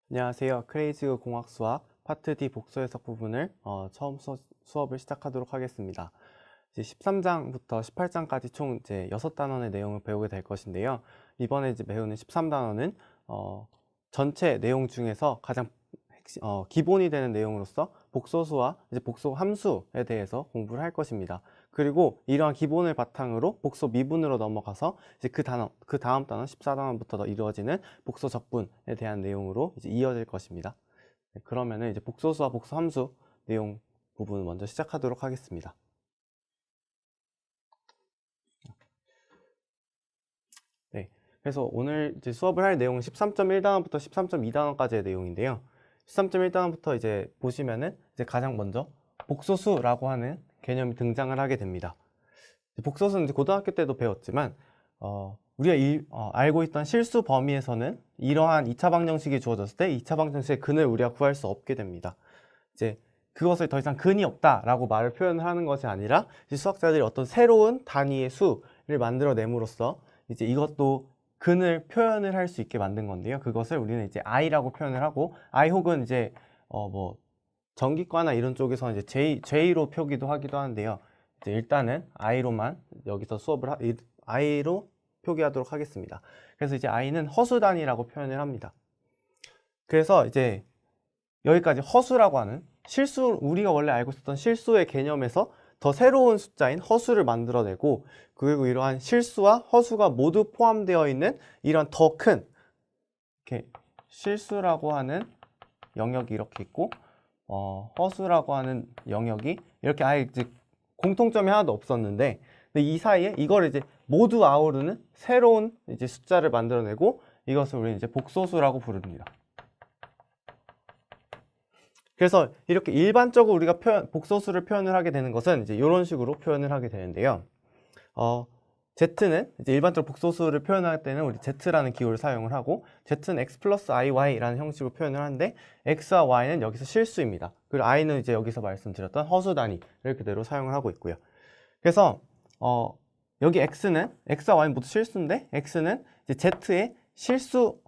안녕하세요. 크레이지그 공학수학 파트 D 복수 해석 부분을 처음 수업을 시작하도록 하겠습니다. 이제 13장부터 18장까지 총 이제 6단원의 내용을 배우게 될 것인데요. 이번에 이제 배우는 13단원은 전체 내용 중에서 가장 기본이 되는 내용으로서 복소수와 이제 복소 함수에 대해서 공부를 할 것입니다. 그리고 이러한 기본을 바탕으로 복소 미분으로 넘어가서 이제 그 다음 단원 14단원부터 이루어지는 복소 적분에 대한 내용으로 이제 이어질 것입니다. 네, 그러면은 이제 복소수와 복소 함수 내용 부분 먼저 시작하도록 하겠습니다. 네, 그래서 오늘 이제 수업을 할 내용은 13.1단원부터 13.2단원까지의 내용인데요. 13.1단원부터 이제 보시면은 이제 가장 먼저 복소수라고 하는 개념이 등장을 하게 됩니다. 복소수는 이제 고등학교 때도 배웠지만 우리가 알고 있던 실수 범위에서는 이러한 2차 방정식이 주어졌을 때 2차 방정식의 근을 우리가 구할 수 없게 됩니다. 이제 그것을 더 이상 근이 없다라고 말을 표현을 하는 것이 아니라 이제 수학자들이 어떤 새로운 단위의 수를 만들어냄으로써 이제 이것도 근을 표현을 할 수 있게 만든 건데요. 그것을 우리는 이제 i라고 표현을 하고 i 혹은 이제 뭐 전기과나 이런 쪽에서 이제 J로 표기도 하기도 하는데요. 이제 일단은 i로만 여기서 i로 표기하도록 하겠습니다. 그래서 이제 i는 허수 단위라고 표현을 합니다. 그래서 이제 여기까지 허수라고 하는 우리가 원래 알고 있었던 실수의 개념에서 더 새로운 숫자인 허수를 만들어내고, 그리고 이러한 실수와 허수가 모두 포함되어 있는 이런 더 큰 이렇게 실수라고 하는 영역이 이렇게 있고 허수라고 하는 영역이 이렇게 아예 이제 공통점이 하나도 없었는데, 근데 이 사이에 이걸 이제 모두 아우르는 새로운 이제 숫자를 만들어내고 이것을 우리는 이제 복소수라고 부릅니다. 그래서 이렇게 일반적으로 우리가 복소수를 표현을 하게 되는 것은 이제 이런 식으로 표현을 하게 되는데요. Z는 이제 일반적으로 복소수를 표현할 때는 우리 Z라는 기호를 사용을 하고, Z는 X 플러스 IY라는 형식으로 표현을 하는데, X와 Y는 여기서 실수입니다. 그리고 I는 이제 여기서 말씀드렸던 허수 단위를 그대로 사용을 하고 있고요. 그래서 여기 X와 Y는 모두 실수인데, X는 이제 Z의 실수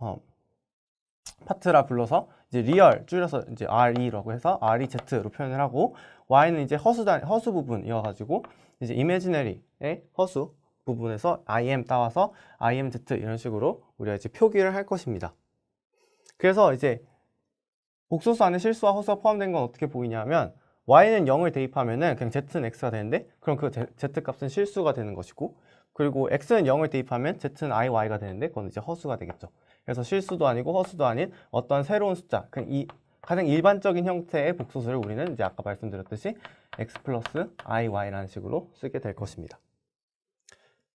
파트라 불러서 이제 리얼 줄여서 이제 RE라고 해서 REZ로 표현을 하고, Y는 이제 허수 부분이어가지고 이제 이미지너리의 허수 부분에서 IM 따와서 IMZ 이런 식으로 우리가 이제 표기를 할 것입니다. 그래서 이제 복소수 안에 실수와 허수가 포함된 건 어떻게 보이냐면, Y는 0을 대입하면은 그냥 Z는 X가 되는데, 그럼 그 Z 값은 실수가 되는 것이고, 그리고 X는 0을 대입하면 Z는 IY가 되는데, 그건 이제 허수가 되겠죠. 그래서 실수도 아니고 허수도 아닌 어떤 새로운 숫자, 그냥 이 가장 일반적인 형태의 복소수를 우리는 이제 아까 말씀드렸듯이 X 플러스 IY라는 식으로 쓰게 될 것입니다.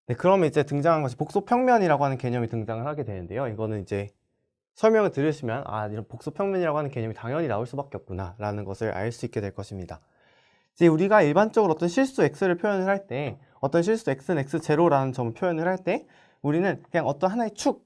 네, 그러면 이제 등장한 것이 복소평면이라고 하는 개념이 등장을 하게 되는데요. 이거는 이제 설명을 들으시면 이런 복소평면이라고 하는 개념이 당연히 나올 수밖에 없구나 라는 것을 알 수 있게 될 것입니다. 이제 우리가 일반적으로 어떤 실수 x를 표현을 할 때, 어떤 실수 x는 x0라는 점을 표현을 할 때 우리는 그냥 어떤 하나의 축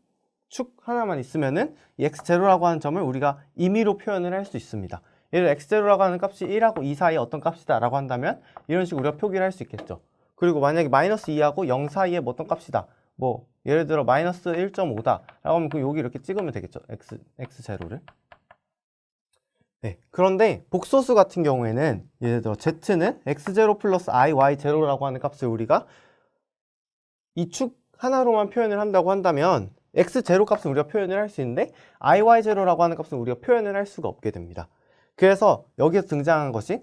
하나만 있으면은 이 x0라고 하는 점을 우리가 임의로 표현을 할 수 있습니다. 예를 들어 x0라고 하는 값이 1하고 2 사이에 어떤 값이다 라고 한다면 이런 식으로 우리가 표기를 할 수 있겠죠. 그리고 만약에 마이너스 2하고 0 사이에 뭐 어떤 값이다, 뭐 예를 들어 마이너스 1.5다 라고 하면 여기 이렇게 찍으면 되겠죠. x0를. 네, 그런데 복소수 같은 경우에는 예를 들어 Z는 x0 플러스 iy0라고 하는 값을 우리가 이 축 하나로만 표현을 한다고 한다면 x0 값은 우리가 표현을 할 수 있는데 iy0라고 하는 값은 우리가 표현을 할 수가 없게 됩니다. 그래서 여기서 등장한 것이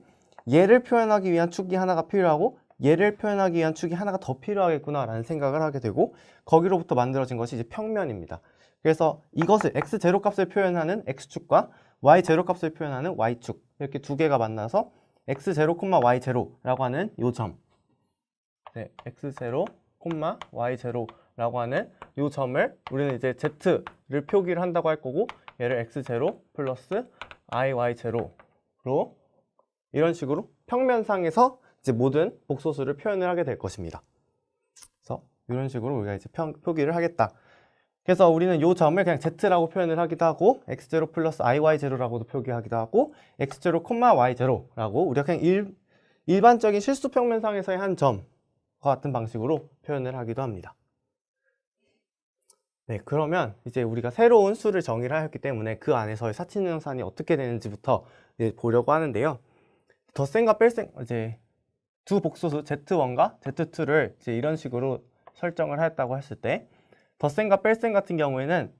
얘를 표현하기 위한 축이 하나가 필요하고 얘를 표현하기 위한 축이 하나가 더 필요하겠구나 라는 생각을 하게 되고, 거기로부터 만들어진 것이 이제 평면입니다. 그래서 이것을 x0 값을 표현하는 x축과 y0 값을 표현하는 y축, 이렇게 두 개가 만나서 x0, y0라고 하는 요 점, 네, x0, y0라고 하는 요 점을 우리는 이제 z를 표기를 한다고 할 거고, 얘를 x0 플러스 iy0로 이런 식으로 평면상에서 이제 모든 복소수를 표현을 하게 될 것입니다. 그래서 이런 식으로 우리가 이제 표기를 하겠다. 그래서 우리는 이 점을 그냥 z라고 표현을 하기도 하고, x0 플러스 iy0라고도 표기하기도 하고, x0, y0라고 우리가 그냥 일반적인 실수평면상에서의 한 점과 같은 방식으로 표현을 하기도 합니다. 네, 그러면 이제 우리가 새로운 수를 정의를 하였기 때문에 그 안에서의 사칙연산이 어떻게 되는지부터 이제 보려고 하는데요. 덧셈과 뺄셈, 이제 두 복소수 Z1과 Z2를 이제 이런 식으로 설정을 하였다고 했을 때, 덧셈과 뺄셈 같은 경우에는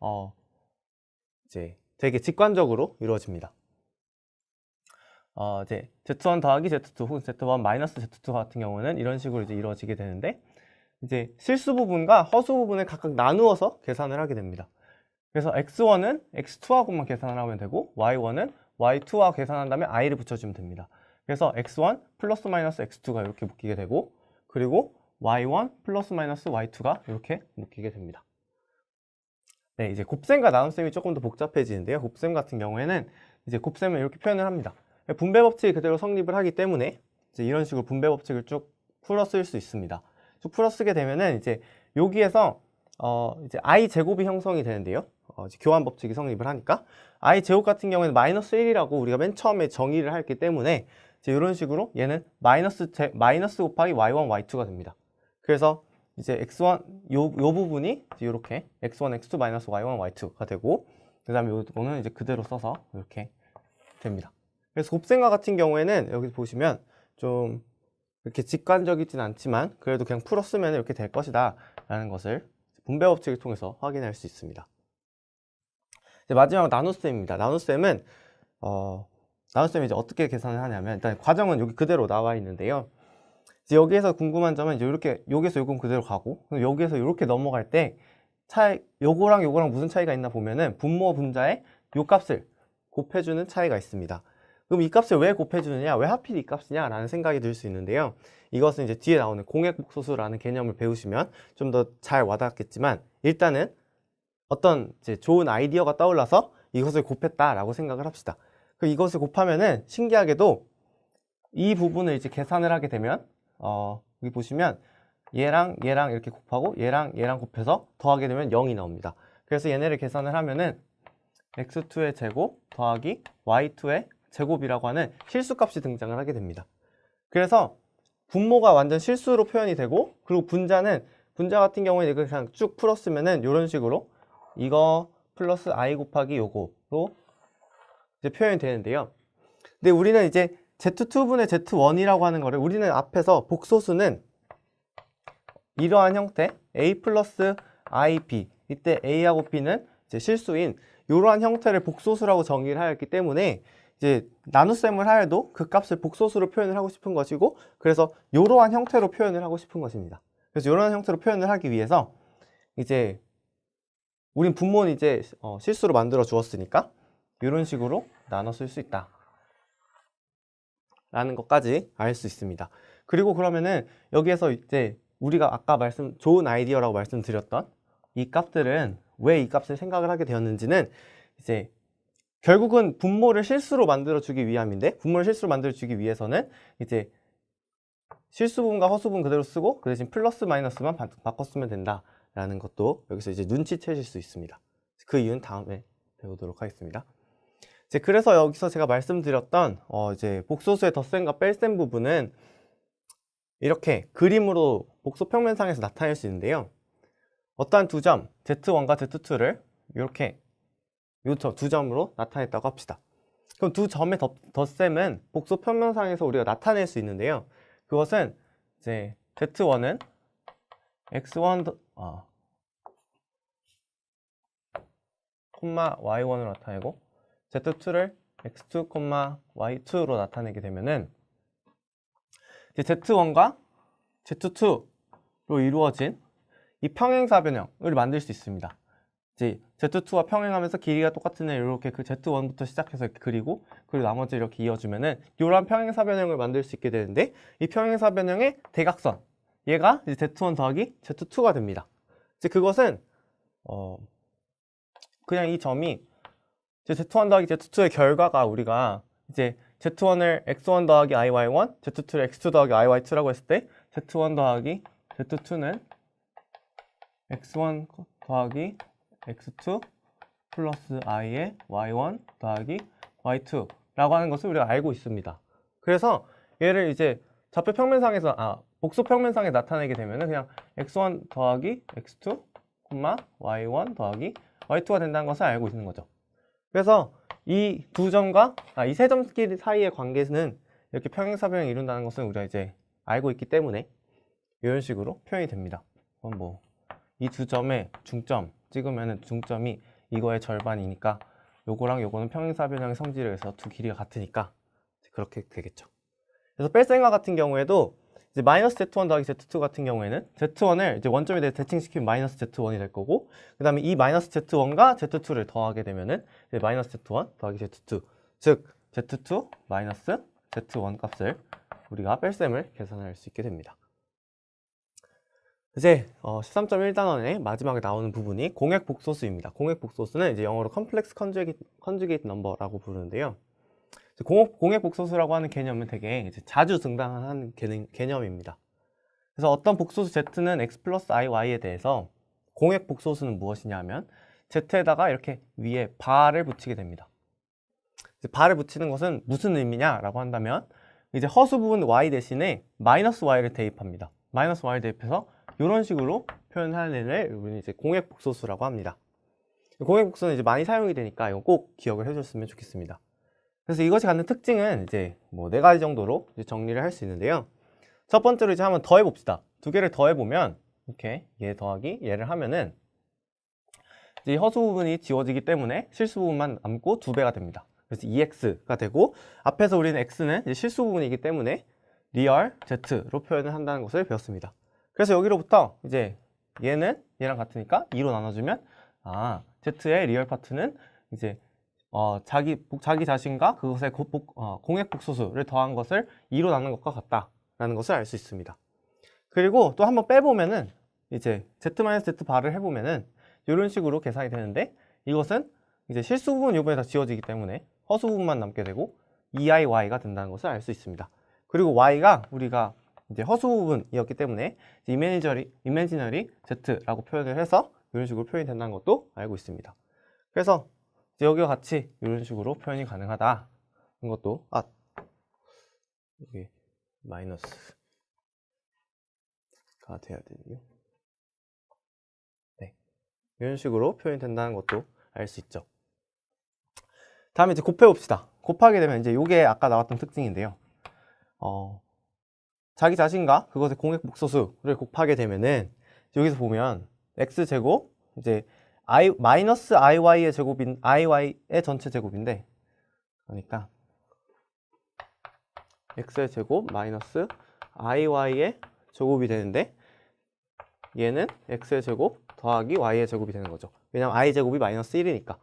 이제 되게 직관적으로 이루어집니다. 이제 Z1 더하기 Z2 혹은 Z1 마이너스 Z2 같은 경우는 이런 식으로 이제 이루어지게 되는데, 이제 실수 부분과 허수 부분을 각각 나누어서 계산을 하게 됩니다. 그래서 x1은 x2하고만 계산을 하면 되고 y1은 y2와 계산한 다음에 i를 붙여주면 됩니다. 그래서 x1 플러스 마이너스 x2가 이렇게 묶이게 되고, 그리고 y1 플러스 마이너스 y2가 이렇게 묶이게 됩니다. 네, 이제 곱셈과 나눗셈이 조금 더 복잡해지는데요. 곱셈 같은 경우에는 이제 곱셈을 이렇게 표현을 합니다. 분배 법칙이 그대로 성립을 하기 때문에 이제 이런 식으로 분배 법칙을 쭉 풀어 쓸 수 있습니다. 쭉 풀어 쓰게 되면은 이제 여기에서 이제 i 제곱이 형성이 되는데요. 이제 교환 법칙이 성립을 하니까 i 제곱 같은 경우에는 마이너스 1이라고 우리가 맨 처음에 정의를 했기 때문에 이제 이런 식으로 얘는 마이너스 곱하기 y1, y2가 됩니다. 그래서 이제 x1 요 부분이 이렇게 x1, x2 마이너스 y1, y2가 되고, 그다음에 요거는 이제 그대로 써서 이렇게 됩니다. 그래서 곱셈과 같은 경우에는 여기 보시면 좀 이렇게 직관적이진 않지만 그래도 그냥 풀어 쓰면 이렇게 될 것이다 라는 것을 분배 법칙을 통해서 확인할 수 있습니다. 이제 마지막 나눗셈입니다. 나눗셈은 나눗셈이 이제 어떻게 계산을 하냐면, 일단 과정은 여기 그대로 나와 있는데요. 이제 여기에서 궁금한 점은 이제 이렇게 여기에서 요건 그대로 가고, 여기에서 이렇게 넘어갈 때 요거랑 요거랑 무슨 차이가 있나 보면은 분모 분자에 요 값을 곱해주는 차이가 있습니다. 그럼 이 값을 왜 곱해주느냐, 왜 하필 이 값이냐 라는 생각이 들 수 있는데요. 이것은 이제 뒤에 나오는 공액복소수라는 개념을 배우시면 좀 더 잘 와닿겠지만, 일단은 어떤 이제 좋은 아이디어가 떠올라서 이것을 곱했다라고 생각을 합시다. 그럼 이것을 곱하면은 신기하게도 이 부분을 이제 계산을 하게 되면 여기 보시면 얘랑 얘랑 이렇게 곱하고 얘랑 얘랑 곱해서 더하게 되면 0이 나옵니다. 그래서 얘네를 계산을 하면은 x2의 제곱 더하기 y2의 제곱이라고 하는 실수값이 등장을 하게 됩니다. 그래서 분모가 완전 실수로 표현이 되고, 그리고 분자 같은 경우에 이걸 그냥 쭉 풀었으면은 이런 식으로 이거 플러스 i 곱하기 요거로 이제 표현이 되는데요. 근데 우리는 이제 z2분의 z1이라고 하는 거를 우리는 앞에서 복소수는 이러한 형태 a 플러스 ib, 이때 a하고 b는 이제 실수인 이러한 형태를 복소수라고 정의를 하였기 때문에 이제 나눗셈을 하여도 그 값을 복소수로 표현을 하고 싶은 것이고, 그래서 이러한 형태로 표현을 하고 싶은 것입니다. 그래서 이러한 형태로 표현을 하기 위해서 이제 우린 분모는 이제 실수로 만들어 주었으니까 이런 식으로 나눠 쓸 수 있다 라는 것까지 알 수 있습니다. 그리고 그러면은 여기에서 이제 우리가 아까 좋은 아이디어라고 말씀드렸던 이 값들은 왜 이 값을 생각을 하게 되었는지는 이제 결국은 분모를 실수로 만들어 주기 위함인데, 분모를 실수로 만들어 주기 위해서는 이제 실수 부분과 허수 부분 그대로 쓰고 그 대신 플러스 마이너스만 바꿨으면 된다라는 것도 여기서 이제 눈치채실 수 있습니다. 그 이유는 다음에 배우도록 하겠습니다. 이제 그래서 여기서 제가 말씀드렸던 이제 복소수의 덧셈과 뺄셈 부분은 이렇게 그림으로 복소 평면상에서 나타낼 수 있는데요. 어떠한 두 점, Z1과 Z2를 이렇게 이 두 점으로 나타냈다고 합시다. 그럼 두 점의 덧셈은 복소 평면상에서 우리가 나타낼 수 있는데요. 그것은 이제 Z1은 X1 y1으로 나타내고 Z2를 X2, y2로 나타내게 되면은 이제 Z1과 Z2로 이루어진 이 평행사 변형을 만들 수 있습니다. 이제 Z2와 평행하면서 길이가 똑같은 애 이렇게 그 Z1부터 시작해서 이렇게 그리고 나머지 이렇게 이어주면은 이러한 평행사 변형을 만들 수 있게 되는데, 이 평행사 변형의 대각선 얘가 이제 Z1 더하기 Z2가 됩니다. 이제 그것은 그냥 이 점이 이제 Z1 더하기 Z2의 결과가 우리가 이제 Z1을 X1 더하기 IY1, Z2를 X2 더하기 IY2라고 했을 때 Z1 더하기 Z2는 X1 더하기 X2 플러스 I의 Y1 더하기 Y2라고 하는 것을 우리가 알고 있습니다. 그래서 얘를 이제 좌표 평면상에서 복소 평면상에 나타내게 되면은 그냥 X1 더하기 X2, y1 더하기 y2가 된다는 것을 알고 있는 거죠. 그래서 이 두 점과 이 세 점 사이의 관계는 이렇게 평행사변을 이룬다는 것을 우리가 이제 알고 있기 때문에 이런 식으로 표현이 됩니다. 그럼 뭐 이 두 점의 중점 찍으면 중점이 이거의 절반이니까 요거랑 요거는 평행사변형의 성질을 해서 두 길이가 같으니까 그렇게 되겠죠. 그래서 뺄셈과 같은 경우에도 이제 마이너스 Z1 더하기 Z2 같은 경우에는 Z1을 이제 원점에 대해 대칭시키면 마이너스 Z1이 될 거고, 그 다음에 이 마이너스 Z1과 Z2를 더하게 되면은 이제 마이너스 Z1 더하기 Z2, 즉 Z2 마이너스 Z1 값을 우리가 뺄셈을 계산할 수 있게 됩니다. 이제 13.1단원의 마지막에 나오는 부분이 공획 복소수입니다. 공획 복소수는 이제 영어로 컴플렉스 컨주게이트 넘버라고 부르는데요. 공획 복소수라고 하는 개념은 되게 이제 자주 등장하는 개념입니다. 그래서 어떤 복소수 z는 x 플러스 iy에 대해서 공획 복소수는 무엇이냐 하면 z에다가 이렇게 위에 바를 붙이게 됩니다. 이제 바를 붙이는 것은 무슨 의미냐라고 한다면 이제 허수 부분 y 대신에 마이너스 y를 대입합니다. 마이너스 y를 대입해서 이런 식으로 표현하는 애를 우리는 이제 공획 복소수라고 합니다. 공획 복소는 이제 많이 사용이 되니까 이거 꼭 기억을 해줬으면 좋겠습니다. 그래서 이것이 갖는 특징은 이제 뭐 4가지 정도로 이제 정리를 할 수 있는데요. 첫 번째로 이제 한번 더해 봅시다. 두 개를 더해 보면 이렇게 얘 더하기 얘를 하면은 이제 허수 부분이 지워지기 때문에 실수 부분만 남고 2배가 됩니다. 그래서 2x가 되고, 앞에서 우리는 x는 이제 실수 부분이기 때문에 리얼 z로 표현을 한다는 것을 배웠습니다. 그래서 여기로부터 이제 얘는 얘랑 같으니까 2로 나눠주면 z의 리얼 파트는 이제 자기 자신과 그것의 공획 복소수를 더한 것을 2로 나눈 것과 같다라는 것을 알 수 있습니다. 그리고 또 한번 빼보면은 이제 z-z 바를 해보면은 이런 식으로 계산이 되는데, 이것은 이제 실수 부분 요번에 다 지워지기 때문에 허수 부분만 남게 되고 2iy가 된다는 것을 알 수 있습니다. 그리고 y가 우리가 이제 허수 부분이었기 때문에 이미지너리 z라고 표현을 해서 이런 식으로 표현이 된다는 것도 알고 있습니다. 그래서 이제 여기와 같이 이런 식으로 표현이 가능하다. 이것도 여기 마이너스가 돼야 되네요. 네, 이런 식으로 표현이 된다는 것도 알 수 있죠. 다음에 이제 곱해 봅시다. 곱하게 되면 이제 이게 아까 나왔던 특징인데요. 자기 자신과 그것의 공획 복소수를 곱하게 되면은 여기서 보면 x제곱 이제 마이너스 iy의 제곱인 iy의 전체 제곱인데, 그러니까 x의 제곱 마이너스 iy의 제곱이 되는데, 얘는 x의 제곱 더하기 y의 제곱이 되는 거죠. 왜냐면 i 제곱이 마이너스 1이니까.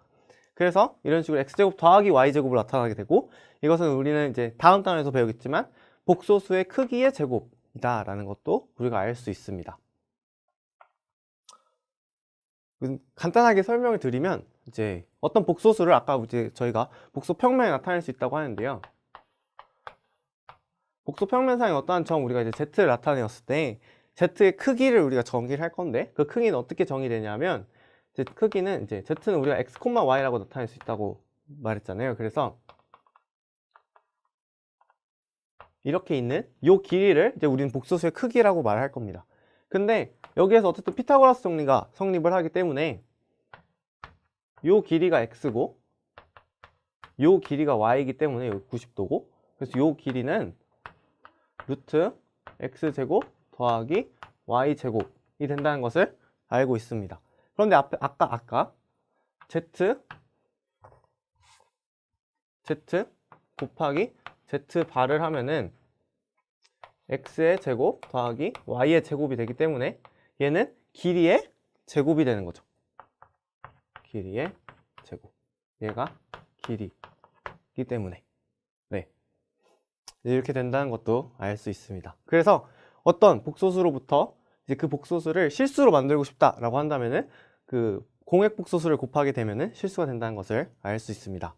그래서 이런 식으로 x제곱 더하기 y제곱으로 나타나게 되고, 이것은 우리는 이제 다음 단원에서 배우겠지만 복소수의 크기의 제곱이다 라는 것도 우리가 알 수 있습니다. 간단하게 설명을 드리면 이제 어떤 복소수를 아까 이제 저희가 복소 평면에 나타낼 수 있다고 하는데요. 복소 평면상의 어떠한 점 우리가 이제 z를 나타내었을 때 z의 크기를 우리가 정의를 할 건데, 그 크기는 어떻게 정의되냐면 이제 크기는 이제 z는 우리가 x, y라고 나타낼 수 있다고 말했잖아요. 그래서 이렇게 있는 이 길이를 이제 우리는 복소수의 크기라고 말할 겁니다. 근데 여기에서 어쨌든 피타고라스 정리가 성립을 하기 때문에 요 길이가 x고 요 길이가 y이기 때문에 여기 90도고, 그래서 요 길이는 루트 x제곱 더하기 y제곱이 된다는 것을 알고 있습니다. 그런데 아까 z 곱하기 z 바를 하면은 x의 제곱 더하기 y의 제곱이 되기 때문에 얘는 길이의 제곱이 되는 거죠. 길이의 제곱. 얘가 길이이기 때문에. 네. 이렇게 된다는 것도 알 수 있습니다. 그래서 어떤 복소수로부터 이제 그 복소수를 실수로 만들고 싶다라고 한다면은 그 공획 복소수를 곱하게 되면은 실수가 된다는 것을 알 수 있습니다.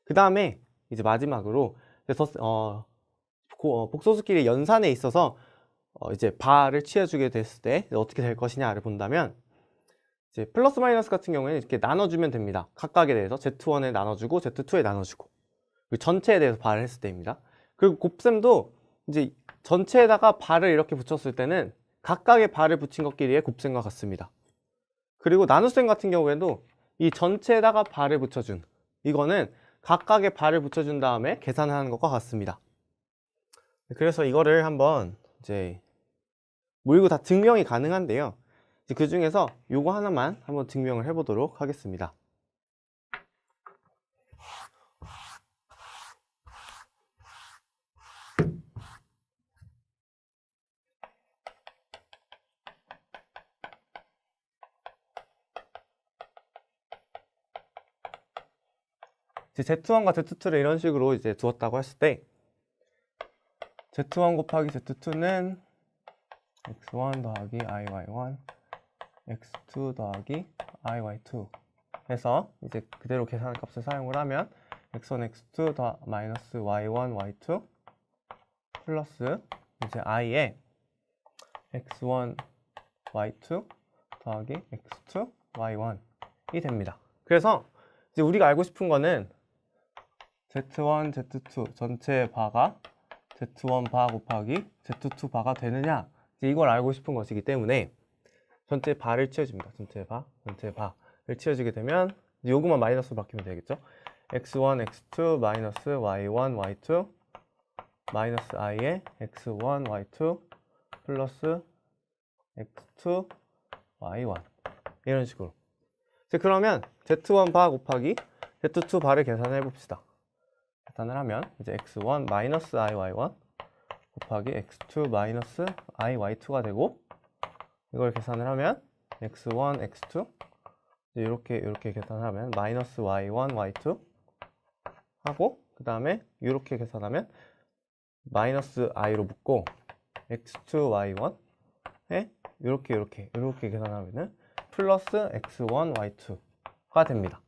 그 다음에 이제 마지막으로 복소수끼리 연산에 있어서 이제 바를 취해주게 됐을 때 어떻게 될 것이냐를 본다면, 이제 플러스 마이너스 같은 경우에는 이렇게 나눠주면 됩니다. 각각에 대해서 Z1에 나눠주고 Z2에 나눠주고, 그리고 전체에 대해서 바를 했을 때입니다. 그리고 곱셈도 이제 전체에다가 바를 이렇게 붙였을 때는 각각의 바를 붙인 것끼리의 곱셈과 같습니다. 그리고 나눗셈 같은 경우에도 이 전체에다가 발을 붙여준, 이거는 각각의 발을 붙여준 다음에 계산하는 것과 같습니다. 그래서 이거를 한번 이제 뭐 이거 다 증명이 가능한데요. 그 중에서 요거 하나만 한번 증명을 해보도록 하겠습니다. Z1과 Z2를 이런 식으로 이제 두었다고 했을 때 Z1 곱하기 Z2는 X1 더하기 IY1 X2 더하기 IY2 해서 이제 그대로 계산 값을 사용을 하면 X1, X2 더 마이너스 Y1, Y2 플러스 이제 I에 X1, Y2 더하기 X2, Y1이 됩니다. 그래서 이제 우리가 알고 싶은 거는 Z1, Z2 전체 바가 Z1 바 곱하기 Z2 바가 되느냐, 이제 이걸 알고 싶은 것이기 때문에 전체 바를 치워줍니다. 전체 바를 치워주게 되면 요거만 마이너스로 바뀌면 되겠죠. X1, X2 마이너스 Y1, Y2 마이너스 I에 X1, Y2 플러스 X2, Y1 이런 식으로. 그러면 Z1 바 곱하기 Z2 바를 계산해 봅시다. 계산을 하면 이제 X1 마이너스 IY1 곱하기 X2 마이너스 IY2가 되고, 이걸 계산을 하면 X1, X2 이렇게 계산하면 마이너스 Y1, Y2 하고, 그 다음에 이렇게 계산하면 마이너스 I로 묶고 X2, Y1에 이렇게 계산하면은 플러스 X1, Y2가 됩니다.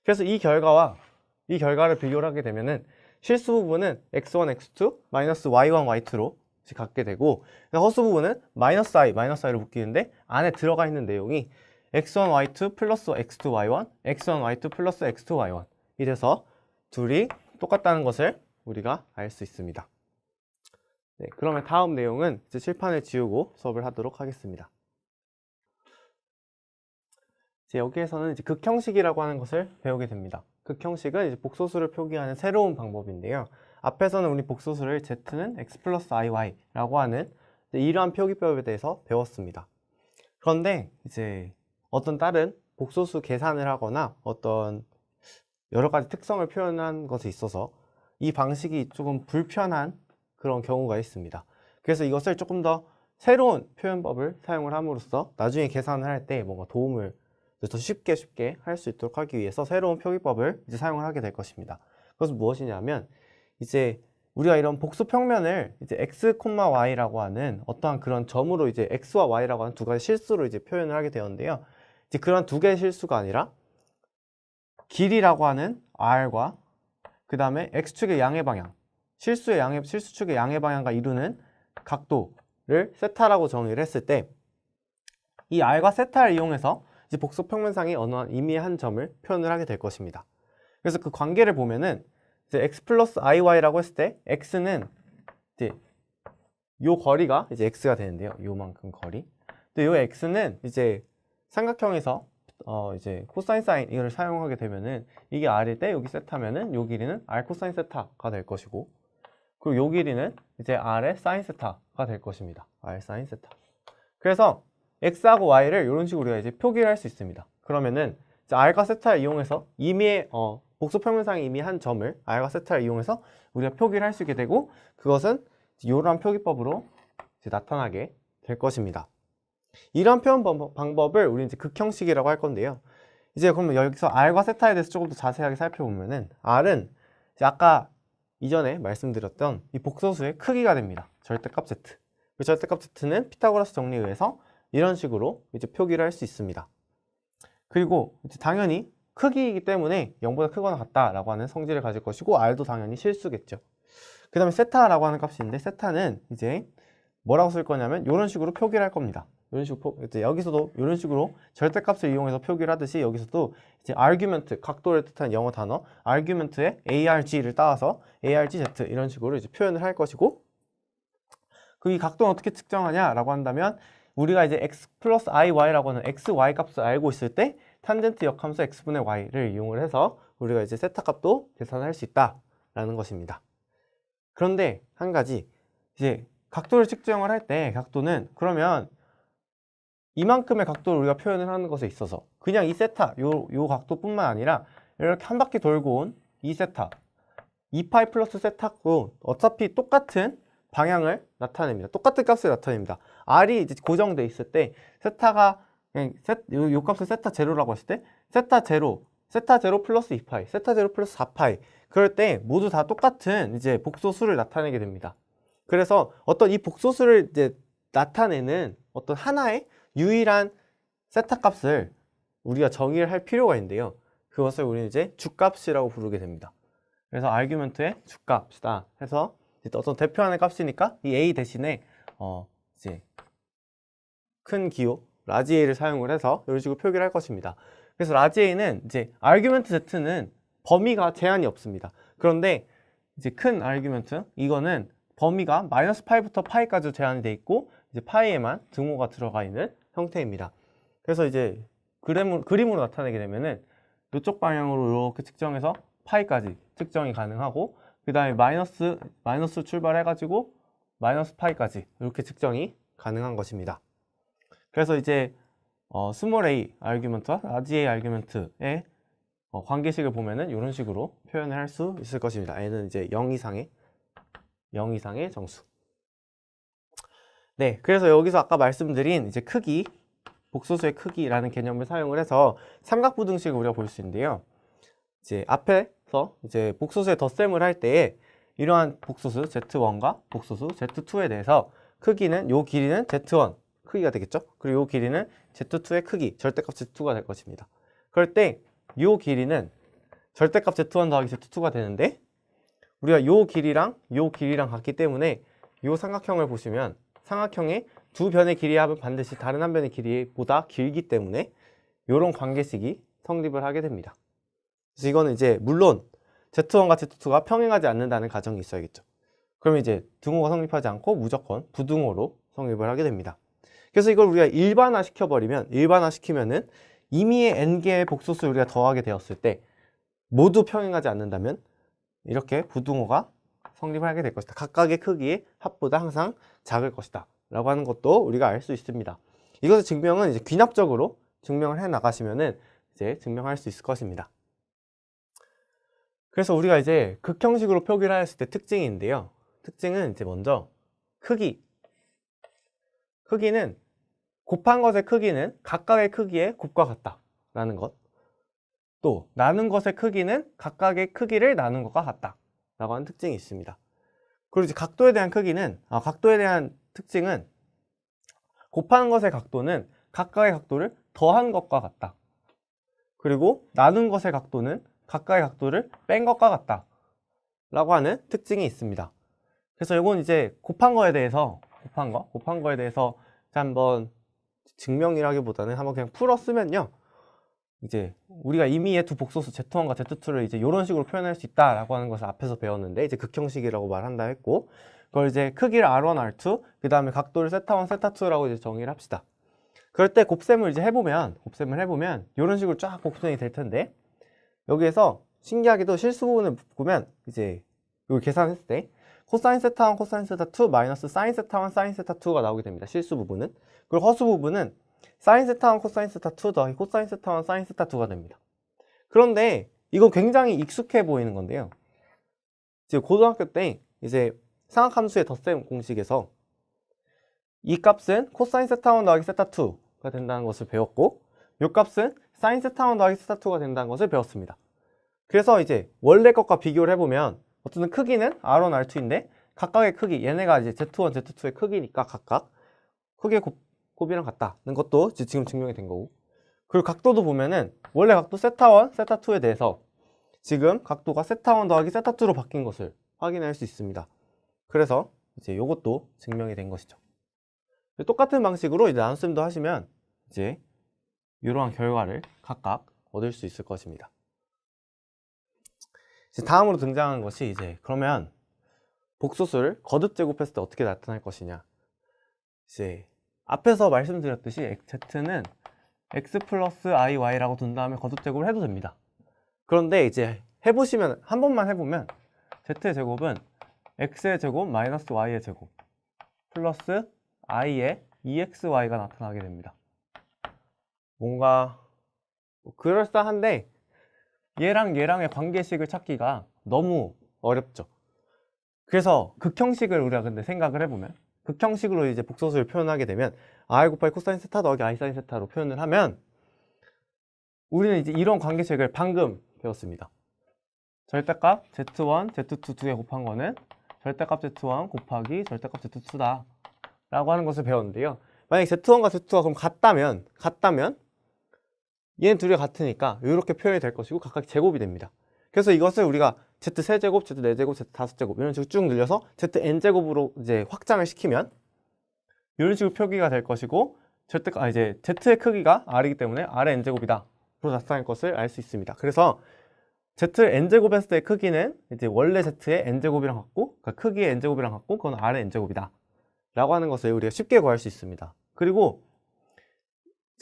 그래서 이 결과를 비교를 하게 되면은 실수 부분은 X1, X2 마이너스 Y1, Y2로 갖게 되고, 허수 부분은 마이너스 I로 묶이는데 안에 들어가 있는 내용이 X1, Y2 플러스 X2, Y1 X1, Y2 플러스 X2, Y1 이 돼서 둘이 똑같다는 것을 우리가 알 수 있습니다. 네, 그러면 다음 내용은 이제 칠판을 지우고 수업을 하도록 하겠습니다. 이제 여기에서는 이제 극형식이라고 하는 것을 배우게 됩니다. 극형식은 이제 복소수를 표기하는 새로운 방법인데요. 앞에서는 우리 복소수를 Z는 X 플러스 IY라고 하는 이러한 표기법에 대해서 배웠습니다. 그런데 이제 어떤 다른 복소수 계산을 하거나 어떤 여러 가지 특성을 표현한 것에 있어서 이 방식이 조금 불편한 그런 경우가 있습니다. 그래서 이것을 조금 더 새로운 표현법을 사용을 함으로써 나중에 계산을 할 때 뭔가 도움을 더 쉽게 할 수 있도록 하기 위해서 새로운 표기법을 이제 사용을 하게 될 것입니다. 그것은 무엇이냐면 이제 우리가 이런 복수 평면을 이제 x, y라고 하는 어떠한 그런 점으로 이제 x와 y라고 하는 두 가지 실수로 이제 표현을 하게 되었는데요. 이제 그런 두 개의 실수가 아니라 길이라고 하는 r과 그 다음에 x축의 양의 방향, 실수축의 양의 방향과 이루는 각도를 세타라고 정의를 했을 때 이 r과 세타를 이용해서 이제 복수 평면상의 어느 한 임의의 한 점을 표현을 하게 될 것입니다. 그래서 그 관계를 보면은 이제 x 플러스 IY라고 했을 때 x는 이제 요 거리가 이제 x가 되는데요. 요만큼 거리. 근데 요 x는 이제 삼각형에서 이제 코사인 사인 이걸 사용하게 되면은 이게 r일 때 여기 세타면은 요 길이는 r 코사인 세타가 될 것이고, 그리고 요 길이는 이제 r의 사인 세타가 될 것입니다. r 사인 세타. 그래서 x하고 y를 이런 식으로 우리가 이제 표기를 할 수 있습니다. 그러면은 이제 r과 세타를 이용해서 임의의 복수 평면상의 임의의 한 점을 r과 세타를 이용해서 우리가 표기를 할 수 있게 되고, 그것은 이러한 표기법으로 이제 나타나게 될 것입니다. 이러한 표현 방법을 우리 이제 극형식이라고 할 건데요. 이제 그러면 여기서 r과 세타에 대해서 조금 더 자세하게 살펴보면은 r은 이제 아까 이전에 말씀드렸던 이 복소수의 크기가 됩니다. 절대값 z. 그 절대값 z는 피타고라스 정리에 의해서 이런 식으로 이제 표기를 할 수 있습니다. 그리고 이제 당연히 크기이기 때문에 0보다 크거나 같다라고 하는 성질을 가질 것이고, r도 당연히 실수겠죠. 그 다음에 세타라고 하는 값이 있는데, 세타는 이제 뭐라고 쓸 거냐면 이런 식으로 표기를 할 겁니다. 이런 식으로 이제 여기서도 이런 식으로 절대값을 이용해서 표기를 하듯이 여기서도 이제 argument, 각도를 뜻하는 영어 단어 argument에 arg를 따와서 argz 이런 식으로 이제 표현을 할 것이고, 그 이 각도는 어떻게 측정하냐라고 한다면 우리가 이제 x 플러스 iy라고 하는 x, y 값을 알고 있을 때 탄젠트 역함수 x분의 y를 이용을 해서 우리가 이제 세타 값도 계산할 수 있다라는 것입니다. 그런데 한 가지, 이제 각도를 측정을 할 때 각도는 그러면 이만큼의 각도를 우리가 표현을 하는 것에 있어서 그냥 이 세타, 요 각도뿐만 아니라 이렇게 한 바퀴 돌고 온 이 세타, 2파이 플러스 세타고 어차피 똑같은 방향을 나타냅니다. 똑같은 값을 나타냅니다. r이 이제 고정돼 있을 때 세타가 그냥 요 값을 세타 제로라고 했을 때 세타 제로 플러스 2파이, 세타 제로 플러스 4파이 그럴 때 모두 다 똑같은 이제 복소수를 나타내게 됩니다. 그래서 어떤 이 복소수를 이제 나타내는 어떤 하나의 유일한 세타 값을 우리가 정의를 할 필요가 있는데요. 그것을 우리는 이제 주값이라고 부르게 됩니다. 그래서 아규먼트의 주값이다 해서 어떤 대표하는 값이니까 이 a 대신에 이제 큰 기호 라지 a를 사용을 해서 이런 식으로 표기를 할 것입니다. 그래서 라지 a는 이제 아규먼트 z는 범위가 제한이 없습니다. 그런데 이제 큰 아규먼트 이거는 범위가 마이너스 파이부터 파이까지 제한이 돼 있고 이제 파이에만 등호가 들어가 있는 형태입니다. 그래서 이제 그림으로 나타내게 되면은 이쪽 방향으로 이렇게 측정해서 파이까지 측정이 가능하고 그 다음에 마이너스 출발해가지고 마이너스 파이까지 이렇게 측정이 가능한 것입니다. 그래서 이제 스몰 a 아규먼트와 라지 a 아규먼트의 관계식을 보면은 이런 식으로 표현을 할 수 있을 것입니다. 얘는 이제 0 이상의 정수. 네, 그래서 여기서 아까 말씀드린 이제 크기, 복소수의 크기라는 개념을 사용을 해서 삼각부등식을 우리가 볼 수 있는데요. 이제 앞에서 이제 복소수의 덧셈을 할 때에 이러한 복소수 Z1과 복소수 Z2에 대해서 크기는 요 길이는 Z1 크기가 되겠죠? 그리고 요 길이는 Z2의 크기, 절대값 Z2가 될 것입니다. 그럴 때 요 길이는 절대값 Z1 더하기 Z2가 되는데 우리가 요 길이랑 같기 때문에 요 삼각형을 보시면 삼각형의 두 변의 길이의 합은 반드시 다른 한 변의 길이보다 길기 때문에 이런 관계식이 성립을 하게 됩니다. 그래서 이거는 이제 물론 Z1과 Z2가 평행하지 않는다는 가정이 있어야겠죠. 그러면 이제 등호가 성립하지 않고 무조건 부등호로 성립을 하게 됩니다. 그래서 이걸 우리가 일반화시키면은 임의의 n개의 복소수를 우리가 더하게 되었을 때 모두 평행하지 않는다면 이렇게 부등호가 성립을 하게 될 것이다. 각각의 크기의 합보다 항상 작을 것이다 라고 하는 것도 우리가 알 수 있습니다. 이것의 증명은 이제 귀납적으로 증명을 해 나가시면은 이제 증명할 수 있을 것입니다. 그래서 우리가 이제 극형식으로 표기를 했을 때 특징인데요. 특징은 이제 먼저 크기는 곱한 것의 크기는 각각의 크기의 곱과 같다 라는 것. 또 나눈 것의 크기는 각각의 크기를 나눈 것과 같다 라고 하는 특징이 있습니다. 그리고 이제 각도에 대한 특징은 곱하는 것의 각도는 각각의 각도를 더한 것과 같다. 그리고 나눈 것의 각도는 각각의 각도를 뺀 것과 같다 라고 하는 특징이 있습니다. 그래서 이건 이제 곱한 거에 대해서 한번 증명이라기보다는 한번 그냥 풀어 쓰면요. 이제 우리가 임의의 두 복소수 Z1과 Z2를 이제 이런 식으로 표현할 수 있다라고 하는 것을 앞에서 배웠는데 이제 극형식이라고 말한다 했고 그걸 이제 크기를 R1, R2, 그 다음에 각도를 세타1, 세타2라고 이제 정의를 합시다. 그럴 때 곱셈을 해보면 이런 식으로 쫙 곱셈이 될 텐데 여기에서 신기하게도 실수 부분을 보면 이제 이걸 계산했을 때 코사인 세타1, 코사인 세타2 마이너스 사인 세타1, 사인 세타2가 나오게 됩니다. 실수 부분은. 그리고 허수 부분은 사인 세타1, 코사인 세타2 더하기 코사인 세타1, 사인 세타2가 됩니다. 그런데 이거 굉장히 익숙해 보이는 건데요. 지금 고등학교 때 이제 상학함수의 덧셈 공식에서 이 값은 코사인 세타1 더하기 세타2가 된다는 것을 배웠고 이 값은 사인 세타1 더하기 세타2가 된다는 것을 배웠습니다. 그래서 이제 원래 것과 비교를 해보면 어쨌든 크기는 R1, R2인데 각각의 크기, 얘네가 이제 Z1, Z2의 크기니까 각각 크기의 곱이랑 같다는 것도 지금 증명이 된 거고 그리고 각도도 보면은 원래 각도 세타1, 세타2에 대해서 지금 각도가 세타1 더하기 세타2로 바뀐 것을 확인할 수 있습니다. 그래서 이제 이것도 증명이 된 것이죠. 똑같은 방식으로 이제 나눗셈도 하시면 이제 이러한 결과를 각각 얻을 수 있을 것입니다. 이제 다음으로 등장하는 것이 이제 그러면 복소수를 거듭 제곱했을 때 어떻게 나타날 것이냐. 이제 앞에서 말씀드렸듯이 z는 x 플러스 iy라고 둔 다음에 거듭제곱을 해도 됩니다. 그런데 이제 해보시면, 한 번만 해보면 z의 제곱은 x의 제곱 마이너스 y의 제곱 플러스 i의 2xy가 나타나게 됩니다. 뭔가 그럴싸한데 얘랑 얘랑의 관계식을 찾기가 너무 어렵죠. 그래서 극형식을 우리가 근데 생각을 해보면, 극형식으로 이제 복소수를 표현하게 되면 i 곱하기 코사인 세타 더하기 i 사인 세타로 표현을 하면, 우리는 이제 이런 관계식을 방금 배웠습니다. 절대값 z1, z2 두 개 곱한 거는 절대값 z1 곱하기 절대값 z2다 라고 하는 것을 배웠는데요. 만약에 z1과 z2가 그럼 같다면 얘는 둘이 같으니까 이렇게 표현이 될 것이고 각각 제곱이 됩니다. 그래서 이것을 우리가 z3제곱, z4제곱, z5제곱 이런 식으로 쭉 늘려서 zn제곱으로 이제 확장을 시키면 이런 식으로 표기가 될 것이고, 이제 z의 크기가 r이기 때문에 r의 n제곱이다 로 나타날 것을 알 수 있습니다. 그래서 z를 n제곱 했을 때의 크기는 이제 원래 z의 n제곱이랑 같고, 그러니까 크기의 n제곱이랑 같고, 그건 r의 n제곱이다 라고 하는 것을 우리가 쉽게 구할 수 있습니다. 그리고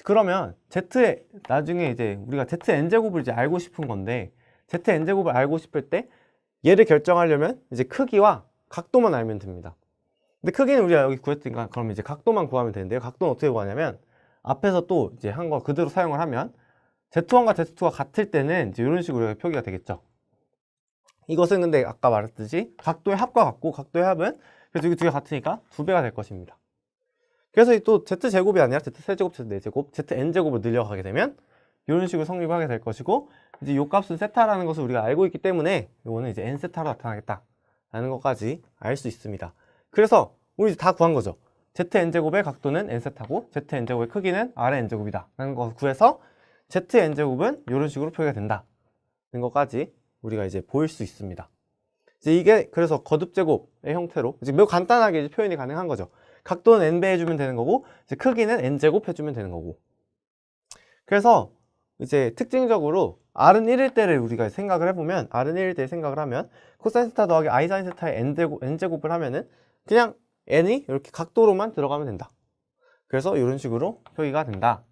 그러면 z의 나중에 이제 우리가 z n제곱을 이제 알고 싶은 건데, z n제곱을 알고 싶을 때 얘를 결정하려면 이제 크기와 각도만 알면 됩니다. 근데 크기는 우리가 여기 구했으니까 그럼 이제 각도만 구하면 되는데요. 각도는 어떻게 구하냐면, 앞에서 또 이제 한 거 그대로 사용을 하면 z1과 z2가 같을 때는 이제 이런 식으로 표기가 되겠죠. 이것은 근데 아까 말했듯이 각도의 합과 같고, 각도의 합은 그래서 여기 두 개 같으니까 2배가 될 것입니다. 그래서 또 z제곱이 아니라 z3제곱, z4제곱, zn제곱을 늘려가게 되면 이런 식으로 성립하게 될 것이고, 이제 이 값은 세타라는 것을 우리가 알고 있기 때문에 이거는 이제 n세타로 나타나겠다라는 것까지 알 수 있습니다. 그래서 우리 이제 다 구한 거죠. zn제곱의 각도는 n세타고 zn제곱의 크기는 r의 n제곱이다 라는 것을 구해서 zn제곱은 이런 식으로 표기가 된다는 것까지 우리가 이제 보일 수 있습니다. 이제 이게 그래서 거듭제곱의 형태로 이제 매우 간단하게 이제 표현이 가능한 거죠. 각도는 n배 해주면 되는 거고, 이제 크기는 n제곱 해주면 되는 거고. 그래서 이제 특징적으로 r은 1일 때를 우리가 생각을 해보면, r은 1일 때 생각을 하면 코사인 세타 더하기 i 사인 세타의 n제곱을 하면은 그냥 n이 이렇게 각도로만 들어가면 된다. 그래서 이런 식으로 표기가 된다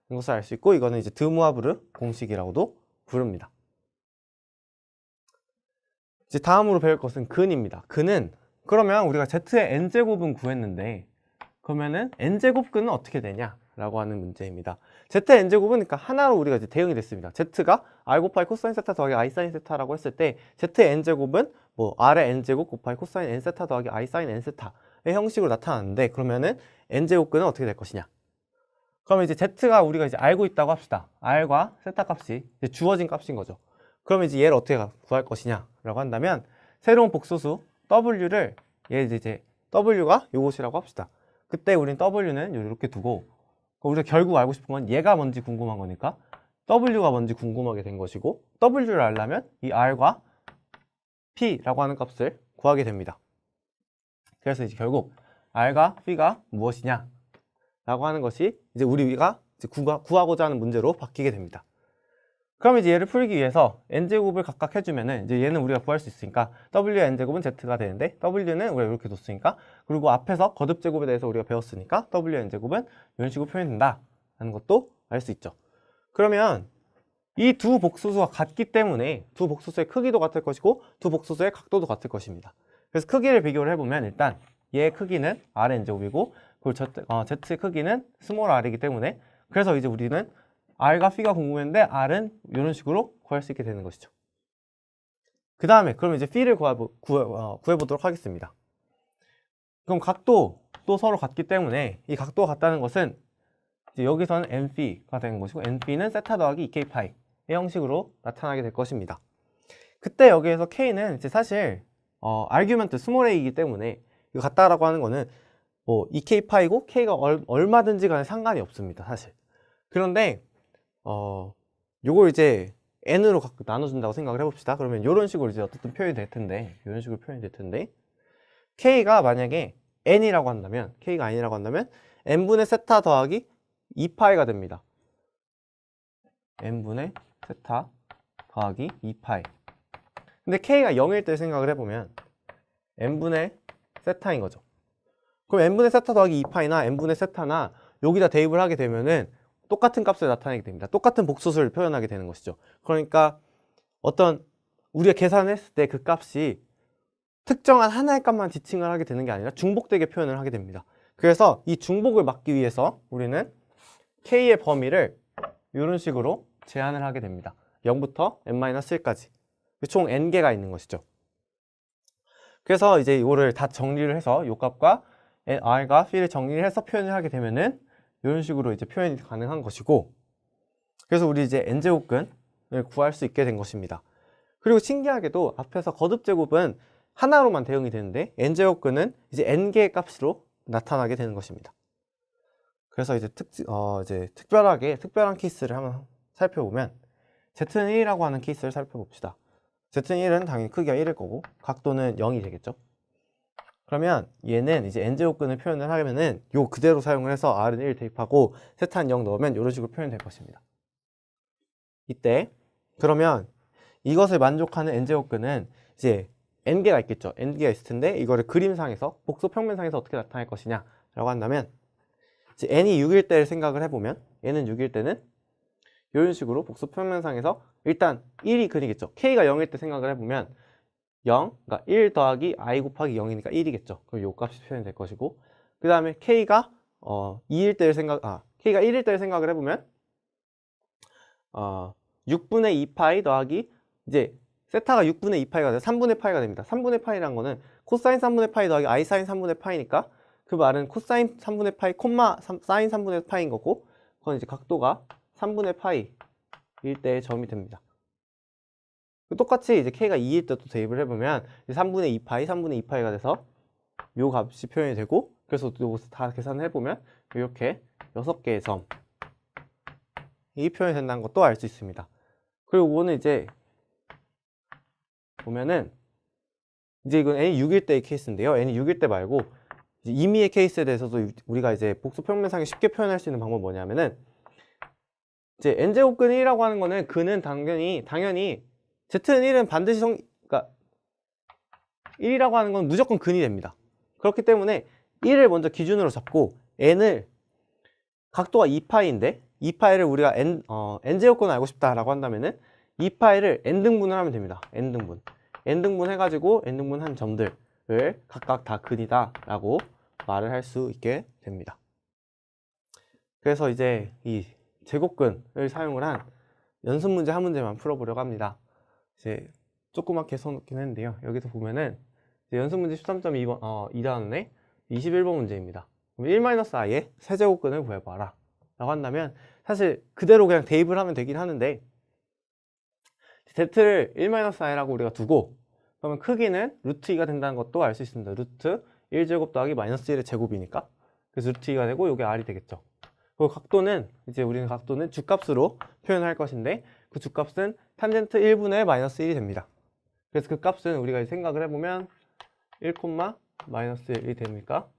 는 것을 알 수 있고, 이거는 이제 드무아브르 공식이라고도 부릅니다. 이제 다음으로 배울 것은 근입니다. 근은 그러면 우리가 z의 n제곱은 구했는데, 그러면은 n제곱 근은 어떻게 되냐 라고 하는 문제입니다. z의 n제곱은 그러니까 하나로 우리가 이제 대응이 됐습니다. z가 r 곱하기 코사인 세타 더하기 i 사인 세타라고 했을 때 z의 n제곱은 뭐 r의 n제곱 곱하기 코사인 n 세타 더하기 i 사인 n 세타의 형식으로 나타나는데, 그러면은 n제곱 근은 어떻게 될 것이냐. 그러면 이제 z가 우리가 이제 알고 있다고 합시다. r과 세타 값이 이제 주어진 값인 거죠. 그러면 이제 얘를 어떻게 구할 것이냐 라고 한다면, 새로운 복소수 w를 얘 이제 w가 요것이라고 합시다. 그때 우린 w는 이렇게 두고, 우리가 결국 알고 싶은 건 얘가 뭔지 궁금한 거니까 w가 뭔지 궁금하게 된 것이고, w를 알려면 이 r과 p라고 하는 값을 구하게 됩니다. 그래서 이제 결국 r과 p가 무엇이냐 라고 하는 것이 이제 우리가 이제 구하고자 하는 문제로 바뀌게 됩니다. 그럼 이제 얘를 풀기 위해서 n제곱을 각각 해주면은 이제 얘는 우리가 구할 수 있으니까 w의 n제곱은 z가 되는데, w는 우리가 이렇게 뒀으니까, 그리고 앞에서 거듭제곱에 대해서 우리가 배웠으니까 w의 n제곱은 이런 식으로 표현된다 라는 것도 알 수 있죠. 그러면 이 두 복소수가 같기 때문에 두 복소수의 크기도 같을 것이고 두 복소수의 각도도 같을 것입니다. 그래서 크기를 비교를 해보면, 일단 얘의 크기는 r의 n제곱이고, 그리고 z의 크기는 스몰 r이기 때문에, 그래서 이제 우리는 r과 p가 궁금했는데 r은 이런 식으로 구할 수 있게 되는 것이죠. 그 다음에 그럼 이제 p를 구해보도록 하겠습니다. 그럼 각도도 서로 같기 때문에 이 각도가 같다는 것은 이제 여기서는 np가 되는 것이고, np는 세타 더하기 2k파이의 형식으로 나타나게 될 것입니다. 그때 여기에서 k는 이제 사실 아규먼트 스몰 a이기 때문에 이거 같다라고 하는 거는 뭐 2k파이고 k가 얼마든지 간에 상관이 없습니다, 사실. 그런데 요걸 이제 n으로 나눠준다고 생각을 해봅시다. 그러면 이런 식으로 이제 어쨌든 표현이 될 텐데, 이런 식으로 표현이 될 텐데, k가 만약에 n이라고 한다면, k가 n이라고 한다면 n분의 세타 더하기 2파이가 됩니다. n분의 세타 더하기 2파이. 근데 k가 0일 때 생각을 해보면 n분의 세타인 거죠. 그럼 n분의 세타 더하기 2파이나 n분의 세타나 여기다 대입을 하게 되면은 똑같은 값을 나타내게 됩니다. 똑같은 복소수를 표현하게 되는 것이죠. 그러니까 어떤 우리가 계산했을 때 그 값이 특정한 하나의 값만 지칭을 하게 되는 게 아니라 중복되게 표현을 하게 됩니다. 그래서 이 중복을 막기 위해서 우리는 k의 범위를 이런 식으로 제한을 하게 됩니다. 0부터 n-1까지 총 n개가 있는 것이죠. 그래서 이제 이거를 다 정리를 해서 이 값과 r과 p를 정리를 해서 표현을 하게 되면은 이런 식으로 이제 표현이 가능한 것이고, 그래서 우리 이제 n제곱근을 구할 수 있게 된 것입니다. 그리고 신기하게도 앞에서 거듭제곱은 하나로만 대응이 되는데 n제곱근은 이제 n개의 값으로 나타나게 되는 것입니다. 그래서 이제 특별한 케이스를 한번 살펴보면 z는 1이라고 하는 케이스를 살펴봅시다. z는 1은 당연히 크기가 1일 거고 각도는 0이 되겠죠. 그러면 얘는 이제 n제곱근을 표현을 하려면은 요 그대로 사용을 해서 r은 1 대입하고 세타는 0 넣으면 이런 식으로 표현될 것입니다. 이때 그러면 이것을 만족하는 n제곱근은 이제 n개가 있겠죠. n개가 있을 텐데 이거를 그림상에서 복소 평면상에서 어떻게 나타날 것이냐 라고 한다면 이제 n이 6일 때를 생각을 해보면 n은 6일 때는 이런 식으로 복소 평면상에서 일단 1이 근이겠죠. k가 0일 때 생각을 해보면 0, 그러니까 1 더하기 i 곱하기 0이니까 1이겠죠. 그럼 요 값이 표현이 될 것이고, 그 다음에 k가 2일 때를 k가 1일 때를 생각을 해보면 6분의 2파이 더하기 이제 세타가 6분의 2파이가 돼서 3분의 파이가 됩니다. 3분의 파이란 거는 코사인 3분의 파이 더하기 i 사인 3분의 파이니까 그 말은 코사인 3분의 파이 콤마 사인 3분의 파이인 거고, 그건 이제 각도가 3분의 파이일 때의 점이 됩니다. 똑같이 이제 k가 2일 때도 대입을 해보면 3분의 2파이, 3분의 2파이가 돼서 요 값이 표현이 되고, 그래서 이것을 다 계산을 해보면 이렇게 6개의 점이 표현이 된다는 것도 알 수 있습니다. 그리고 이거는 이제 보면은 이제 이건 n이 6일 때의 케이스인데요. n이 6일 때 말고 이제 임의의 케이스에 대해서도 우리가 이제 복수 평면상에 쉽게 표현할 수 있는 방법은 뭐냐면은 이제 n제곱근 1이라고 하는 거는 근은 당연히 z는 1은 반드시 그러니까 1이라고 하는 건 무조건 근이 됩니다. 그렇기 때문에 1을 먼저 기준으로 잡고 n을 각도가 2파이인데 2파이를 우리가 n제곱근을 알고 싶다라고 한다면은 2파이를 n등분을 하면 됩니다. n등분 해가지고 n등분한 점들을 각각 다 근이다 라고 말을 할 수 있게 됩니다. 그래서 이제 이 제곱근을 사용을 한 연습 문제 한 문제만 풀어보려고 합니다. 이제 조그맣게 써놓긴 했는데요. 여기서 보면은 연습 문제 13.2번 2단원의 21번 문제입니다. 1-i의 세제곱근을 구해봐라 라고 한다면 사실 그대로 그냥 대입을 하면 되긴 하는데 z를 1-i라고 우리가 두고 그러면 크기는 루트 2가 된다는 것도 알 수 있습니다. 루트 1제곱 더하기 마이너스 1의 제곱이니까 그래서 루트 2가 되고 이게 r이 되겠죠. 그리고 각도는 이제 우리는 각도는 주값으로 표현할 것인데 그 주값은 탄젠트 1분의 마이너스 1이 됩니다. 그래서 그 값은 우리가 생각을 해보면 1, 마이너스 1이 되니까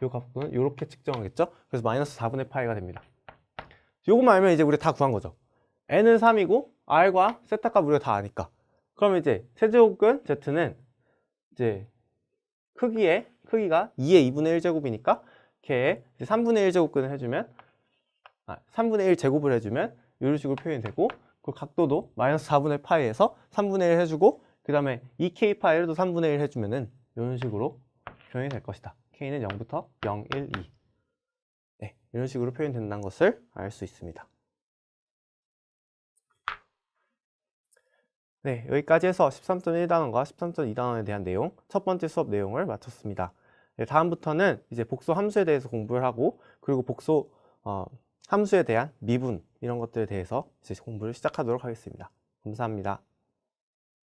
이 값은 이렇게 측정하겠죠. 그래서 마이너스 4분의 파이가 됩니다. 요것만 알면 이제 우리 다 구한 거죠. n은 3이고 r과 세타 값 우리가 다 아니까. 그러면 이제 세제곱근 z는 이제 크기가 2의 2분의 1 제곱이니까 걔의 3분의 1 제곱근을 해주면 3분의 1 제곱을 해주면 이런 식으로 표현이 되고, 그 각도도 마이너스 4분의 파이에서 3분의 1 해주고 그 다음에 2k 파이를 또 3분의 1 해주면은 이런 식으로 표현이 될 것이다. k는 0부터 0, 1, 2 네, 이런 식으로 표현된다는 것을 알 수 있습니다. 네, 여기까지 해서 13.1단원과 13.2단원에 대한 내용, 첫 번째 수업 내용을 마쳤습니다. 네, 다음부터는 이제 복소 함수에 대해서 공부를 하고, 그리고 복소 함수에 대한 미분 이런 것들에 대해서 이제 공부를 시작하도록 하겠습니다. 감사합니다.